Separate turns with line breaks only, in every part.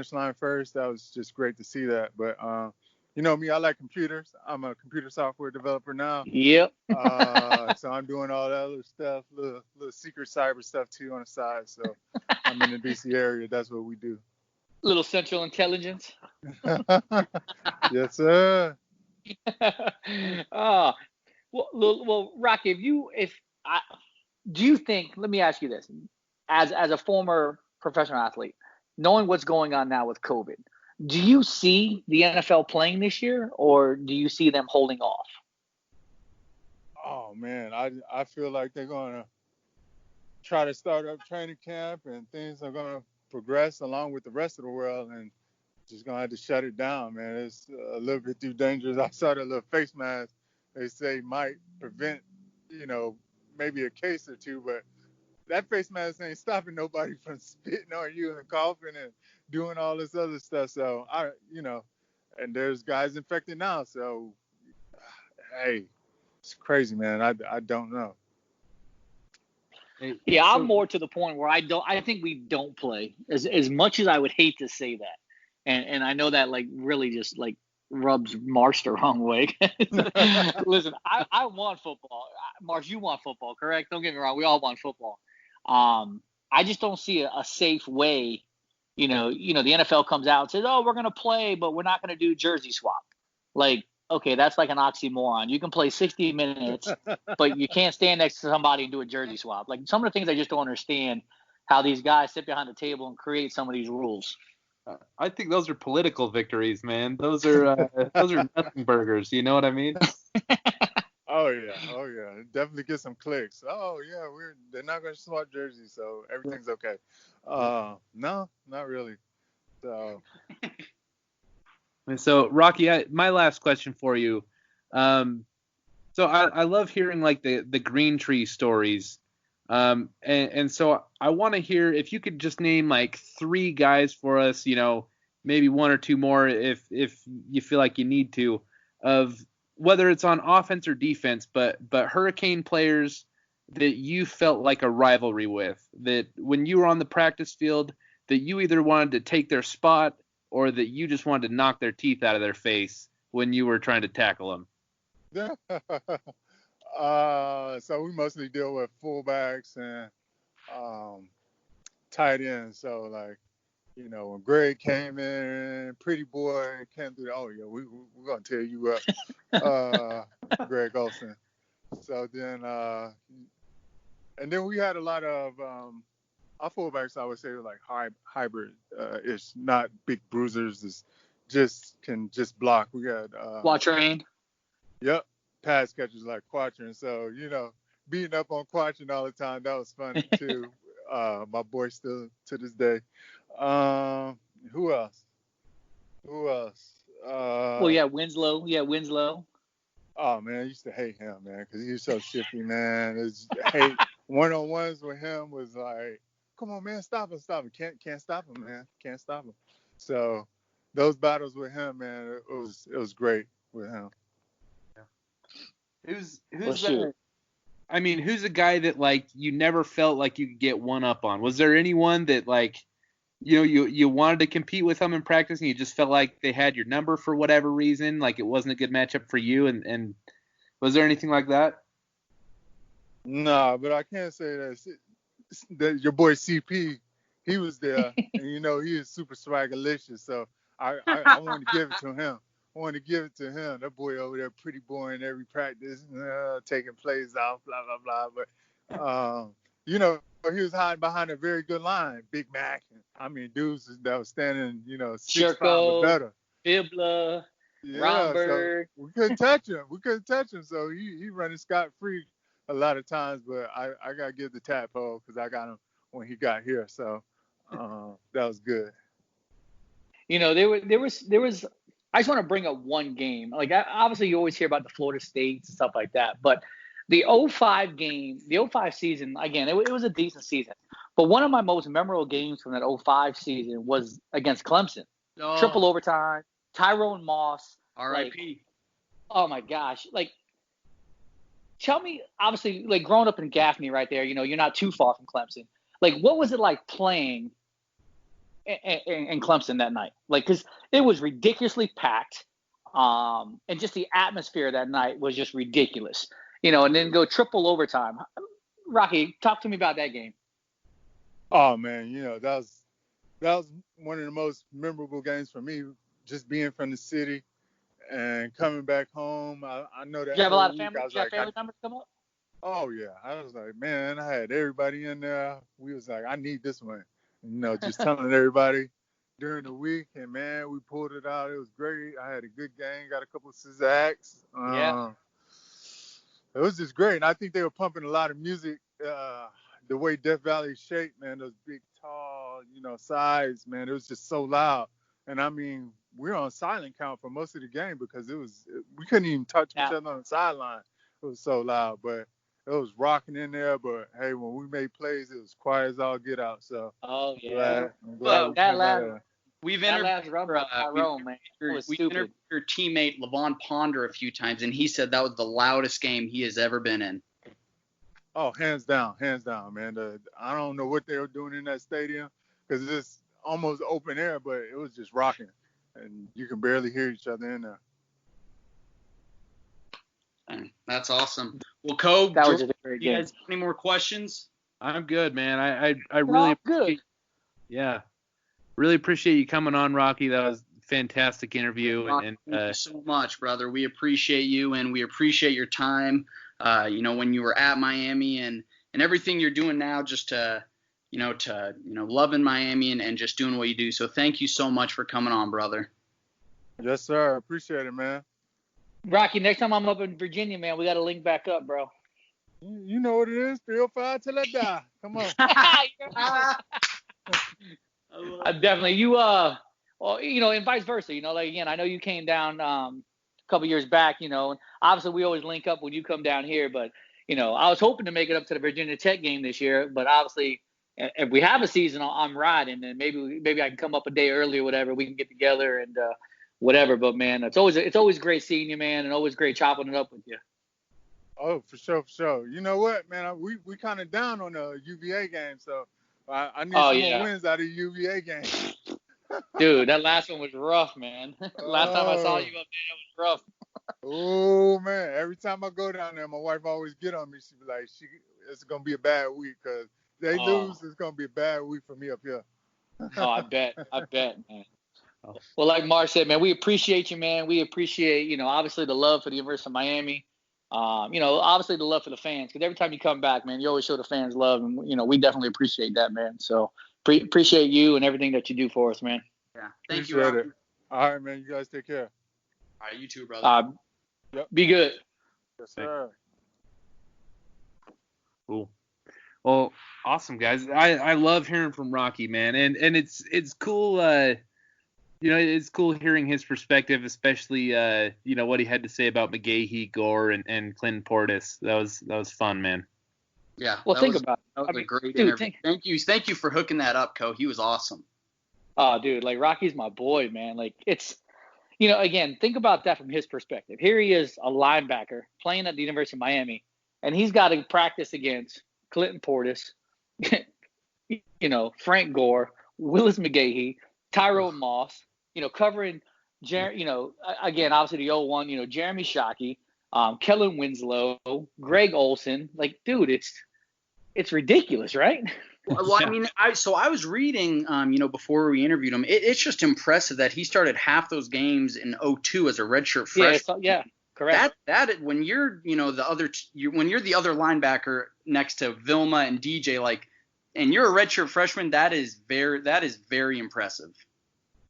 finish line first. That was just great to see that. But you know me, I like computers. I'm a computer software developer now.
Yep.
So I'm doing all that other stuff, little secret cyber stuff too on the side. So I'm in the DC area. That's what we do.
Little Central Intelligence.
Yes, sir.
Oh, well, Rocky, do you think? Let me ask you this: as a former professional athlete, knowing what's going on now with COVID, do you see the NFL playing this year, or do you see them holding off?
Oh man, I feel like they're gonna try to start up training camp and things are gonna progress along with the rest of the world and just gonna have to shut it down, man. It's a little bit too dangerous. I saw that little face mask they say might prevent, maybe a case or two, but that face mask ain't stopping nobody from spitting on you and coughing and doing all this other stuff. So and there's guys infected now. So, hey, it's crazy, man. I don't know.
Yeah, I'm more to the point where I think we don't play as much as I would hate to say that. And I know that like really just like rubs Marsh the wrong way. Listen, I want football. Marsh, you want football, correct? Don't get me wrong. We all want football. I just don't see a safe way. The NFL comes out and says, "Oh, we're going to play, but we're not going to do jersey swap." Like, okay, that's like an oxymoron. You can play 60 minutes, but you can't stand next to somebody and do a jersey swap. Like some of the things I just don't understand how these guys sit behind the table and create some of these rules.
I think those are political victories, man. Those are nothing burgers. You know what I mean?
Oh yeah. Definitely get some clicks. Oh yeah, they're not gonna swap jerseys, so everything's okay. No, not really. So.
And so, Rocky, my last question for you. So I love hearing like the green tree stories. And so I want to hear if you could just name like 3 guys for us, maybe 1 or 2 more if you feel like you need to, of whether it's on offense or defense, but Hurricane players that you felt like a rivalry with, that when you were on the practice field, that you either wanted to take their spot or that you just wanted to knock their teeth out of their face when you were trying to tackle them.
So we mostly deal with fullbacks and tight ends. So like, when Greg came in, pretty boy came through. Oh yeah, we're gonna tear you up, Greg Olsen. So then, and then we had a lot of our fullbacks. I would say like hybrid. It's not big bruisers. It's can block. We got
Quatrain.
Yep. Pass catchers like Quatrain. So, beating up on Quatrain all the time, that was funny too. My boy still to this day. Who else?
Winslow.
Oh man, I used to hate him, man, because he was so shifty, man. Hate one-on-ones with him was like, come on, man, stop him. Can't stop him, man. Can't stop him. So those battles with him, man, it was great with him.
Who's a guy that like you never felt like you could get one up on? Was there anyone that like you wanted to compete with them in practice and you just felt like they had your number for whatever reason, like it wasn't a good matchup for you, and was there anything like that?
No, but I can't say that your boy CP, he was there, and he is super swagalicious, so I wanted to give it to him. That boy over there pretty boring every practice, taking plays off, blah, blah, blah. But, he was hiding behind a very good line. Big Mac. I mean, dudes that was standing, 6'5" or better.
Ibla, Romberg.
So we couldn't touch him. So he running scot-free a lot of times, but I got to give the tadpole because I got him when he got here. So that was good.
There was I just want to bring up one game. Like, obviously, you always hear about the Florida States and stuff like that. But the 05 game, the 05 season, again, it was a decent season. But one of my most memorable games from that 05 season was against Clemson. Oh. Triple overtime, Tyrone Moss.
R.I.P.
Oh, my gosh. Like, tell me, obviously, like, growing up in Gaffney right there, you're not too far from Clemson. Like, what was it like playing and Clemson that night. Like, because it was ridiculously packed. And just the atmosphere that night was just ridiculous. And then go triple overtime. Rocky, talk to me about that game.
Oh man, that was one of the most memorable games for me. Just being from the city and coming back home. I know that.
Did you have a lot of
week,
family? Did you have family members come up?
Oh yeah, I was like, man, I had everybody in there. We was like, I need this one. Just telling everybody during the week, and man, we pulled it out. It was great. I had a good game. Got a couple of sacks.
Yeah.
It was just great. And I think they were pumping a lot of music. The way Death Valley shaped, man, those big, tall, sides, man, it was just so loud. And I mean, we were on silent count for most of the game because we couldn't even touch each other on the sideline. It was so loud, but it was rocking in there. But hey, when we made plays, it was quiet as all get out. So
oh yeah,
I'm glad
we've
interviewed
your teammate Levon Ponder a few times, and he said that was the loudest game he has ever been in.
Oh, hands down, man. I don't know what they were doing in that stadium because it's almost open air, but it was just rocking, and you can barely hear each other in there.
That's awesome. Well, Coe,
that was a great game.
You guys have any more questions?
I'm good, man. I really appreciate, really appreciate you coming on, Rocky. That was a fantastic interview.
Thank you so much, brother. We appreciate you, and we appreciate your time. When you were at Miami and everything you're doing now, just to loving Miami and just doing what you do. So thank you so much for coming on, brother.
Yes, sir. Appreciate it, man.
Rocky, next time I'm up in Virginia, man, we got to link back up, bro.
You know what it is. 305 till I die. Come on.
Definitely. And vice versa. Again, I know you came down a couple years back, and obviously we always link up when you come down here. But, I was hoping to make it up to the Virginia Tech game this year. But obviously, if we have a season, I'm riding. And maybe I can come up a day early or whatever. We can get together and whatever. But, man, it's always great seeing you, man, and always great chopping it up with you.
Oh, for sure. You know what, man? We kind of down on the UVA game, so I need some more wins out of the UVA game.
Dude, that last one was rough, man. Last time I saw you up there, it was rough.
Oh, man. Every time I go down there, my wife always get on me. She be like, it's going to be a bad week because they lose. It's going to be a bad week for me up here.
Oh, I bet, man. Well, like Marsh said, man, we appreciate you, man. We appreciate, obviously the love for the University of Miami. Obviously the love for the fans, because every time you come back, man, you always show the fans love, and we definitely appreciate that, man. So appreciate you and everything that you do for us, man.
Yeah, thank you, Rocky.
All right, man, you guys take care.
All right, you too, brother.
Yep.
Be good.
Yes, sir.
Cool. Well, awesome, guys. I love hearing from Rocky, man, and it's cool. It's cool hearing his perspective, especially what he had to say about McGahee, Gore, and Clinton Portis. That was fun, man.
Yeah.
Well, think about it.
That was a great interview. Thank you for hooking that up, Coe. He was awesome.
Oh, dude, like Rocky's my boy, man. Like it's, again, think about that from his perspective. Here he is, a linebacker playing at the University of Miami, and he's got to practice against Clinton Portis, Frank Gore, Willis McGahee, Tyrone Moss. Covering, again, obviously the 0-1, Jeremy Shockey, Kellen Winslow, Greg Olson. Like, dude, it's ridiculous, right?
Well, I mean, I was reading, before we interviewed him, it's just impressive that he started half those games in 2002 as a redshirt freshman.
Yeah, correct.
That when you're, when you're the other linebacker next to Vilma and DJ, like, and you're a redshirt freshman, that is very impressive.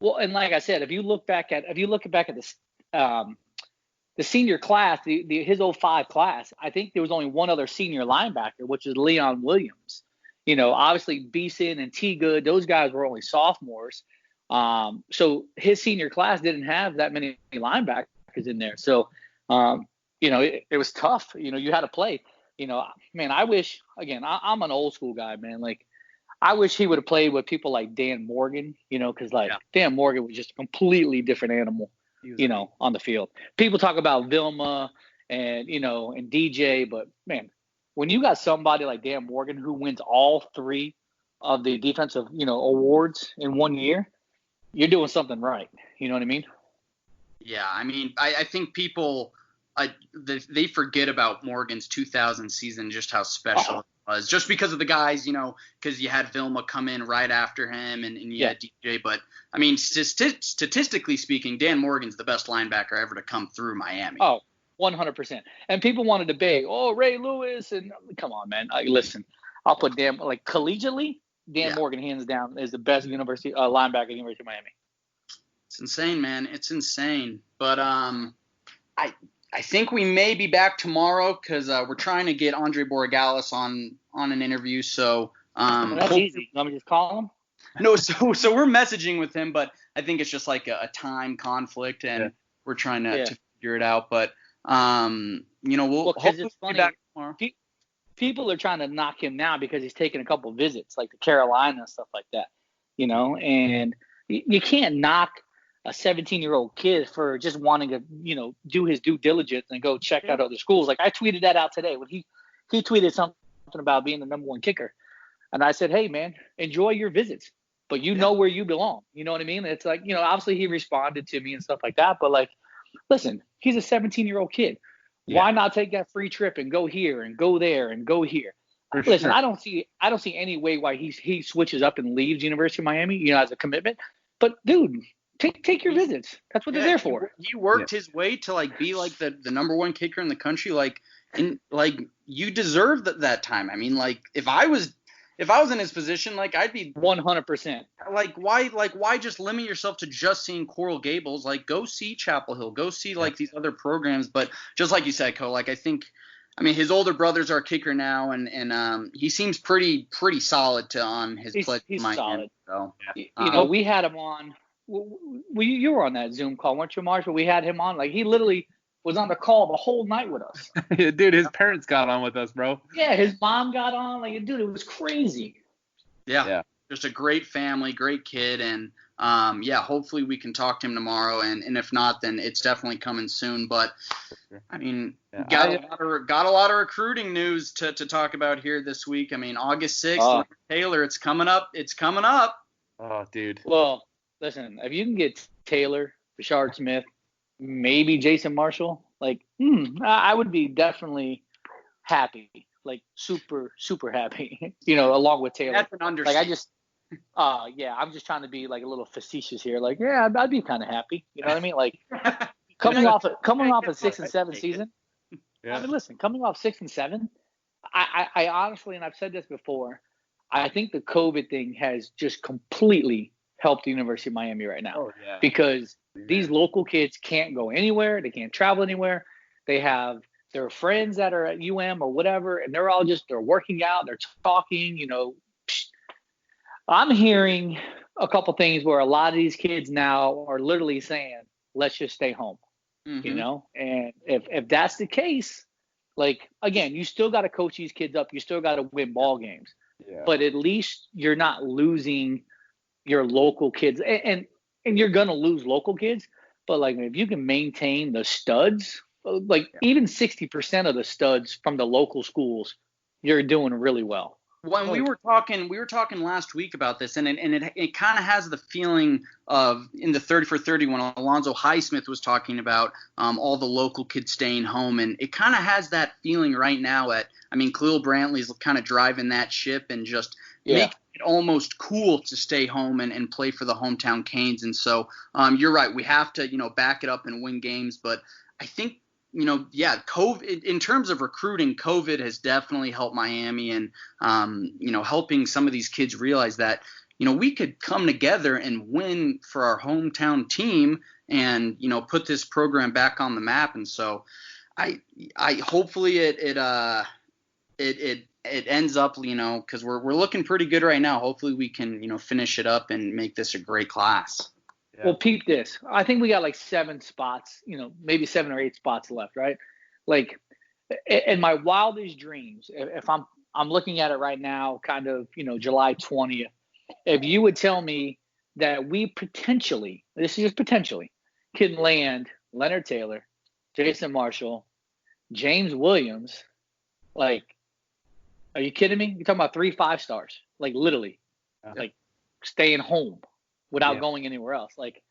Well, and like I said, if you look back at this, the senior class, his 05 class, I think there was only one other senior linebacker, which is Leon Williams. Obviously Beeson and T. Good, those guys were only sophomores. So his senior class didn't have that many linebackers in there. So, it was tough. You had to play. Man, I wish, again, I'm an old school guy, man. Like, I wish he would have played with people like Dan Morgan, because Dan Morgan was just a completely different animal, on the field. People talk about Vilma and DJ, but man, when you got somebody like Dan Morgan who wins all three of the defensive, awards in 1 year, you're doing something right. You know what I mean?
Yeah, I mean, I think people they forget about Morgan's 2000 season, just how special it was, just because of the guys, because you had Vilma come in right after him and you had DJ. But, I mean, statistically speaking, Dan Morgan's the best linebacker ever to come through Miami.
Oh, 100%. And people want to debate, Ray Lewis. And come on, man. Listen, I'll put collegiately, Dan Morgan, hands down, is the best university linebacker at the University of Miami.
It's insane, man. It's insane. But I think we may be back tomorrow because we're trying to get Andre Borregales on an interview. So
that's easy. Let me just call him.
No, so we're messaging with him, but I think it's just like a time conflict, and we're trying to figure it out. But we'll hopefully be back tomorrow.
People are trying to knock him now because he's taking a couple visits, like to Carolina and stuff like that. And you can't knock a 17-year-old kid for just wanting to, do his due diligence and go check out other schools. Like I tweeted that out today when he tweeted something about being the number one kicker. And I said, hey, man, enjoy your visits, but know where you belong. You know what I mean? It's like, obviously he responded to me and stuff like that. But like, listen, he's a 17-year-old kid. Yeah. Why not take that free trip and go here and go there and go here? Listen, sure. I don't see any way why he switches up and leaves University of Miami, as a commitment. But dude, take your visits. That's what they're there for.
He worked his way to be the number one kicker in the country. You deserve that time. I mean, if I was in his position, I'd be
100%.
Why just limit yourself to just seeing Coral Gables? Go see Chapel Hill. Go see these other programs. But just like you said, Coe, I think, his older brothers are a kicker now, and he seems pretty solid on his play.
He's solid. So we had him on. You were on that Zoom call, weren't you, Marshall? We had him on. He literally was on the call the whole night with us.
Dude, his parents got on with us, bro.
Yeah, his mom got on. Dude, it was crazy.
Yeah. Just a great family, great kid, and hopefully we can talk to him tomorrow, and if not, then it's definitely coming soon. But got a lot of recruiting news to talk about here this week. August 6th, Taylor, it's coming up.
Oh, dude.
Well, listen, if you can get Taylor, Rashard Smith, maybe Jason Marshall, I would be definitely happy, super, super happy, along with Taylor.
That's an understatement.
I'm just trying to be a little facetious here. I'd be kind of happy. You know what I mean? Coming off a 6 and 7 season. Yeah. Listen, coming off 6 and 7, I honestly, and I've said this before, I think the COVID thing has just completely helped the University of Miami right now because these local kids can't go anywhere. They can't travel anywhere. They have their friends that are at UM or whatever, and they're working out. They're talking, I'm hearing a couple things where a lot of these kids now are literally saying, let's just stay home, and if that's the case, again, you still got to coach these kids up. You still got to win ball games, but at least you're not losing your local kids, and you're gonna lose local kids, but if you can maintain the studs, even 60% of the studs from the local schools, you're doing really well.
When we were talking last week about this, and it kind of has the feeling of in the 30 for 30 when Alonzo Highsmith was talking about all the local kids staying home, and it kind of has that feeling right now. Khalil Brantley's kind of driving that ship and just making it almost cool to stay home and play for the hometown Canes. And so you're right, we have to back it up and win games, but I think. COVID, in terms of recruiting, COVID has definitely helped Miami and, helping some of these kids realize that, we could come together and win for our hometown team and, put this program back on the map. And so I hopefully it ends up, because we're looking pretty good right now. Hopefully we can, finish it up and make this a great class.
Yeah. Well, peep this. I think we got 7 spots, maybe 7 or 8 spots left, right? In my wildest dreams, if I'm looking at it right now, kind of, July 20th, if you would tell me that we potentially, this is just potentially, can land Leonard Taylor, Jason Marshall, James Williams, are you kidding me? You're talking about 3 5-stars, literally. like staying home without
Yeah.
going anywhere else. Like